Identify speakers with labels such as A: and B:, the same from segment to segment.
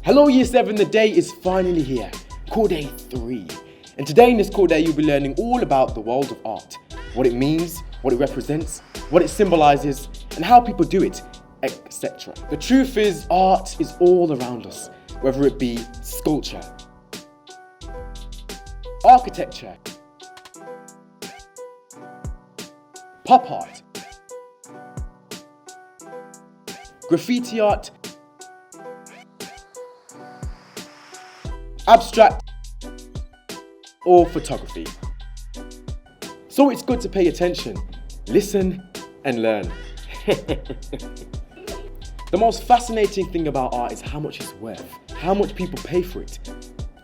A: Hello Year 7, the day is finally here. Core Day 3. And today in this Core Day you'll be learning all about the world of art. What it means, what it represents, what it symbolises, and how people do it, etc. The truth is, art is all around us, whether it be sculpture, architecture, pop art, graffiti art, abstract, or photography. So it's good to pay attention, listen, and learn. The most fascinating thing about art is how much it's worth, how much people pay for it.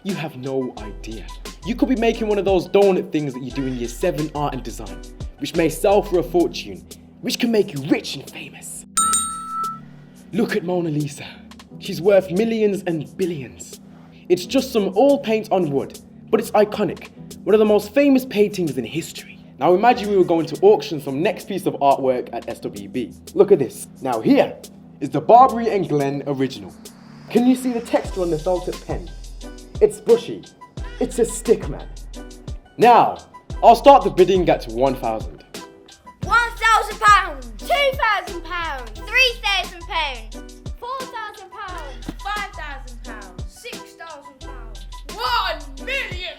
A: You have no idea. You could be making one of those donut things that you do in Year 7 art and design, which may sell for a fortune, which can make you rich and famous. Look at Mona Lisa. She's worth millions and billions. It's just some old paint on wood, but it's iconic. One of the most famous paintings in history. Now imagine we were going to auction some next piece of artwork at SWB. Look at this. Now here is the Barbary and Glen original. Can you see the texture on the felted pen? It's bushy. It's a stick, man. Now, I'll start the bidding at £1,000.
B: £1,000, £2,000, £3,000, £4,000, £5,000, £6,000, £1 million!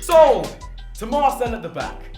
A: Sold! To Marcel at the back.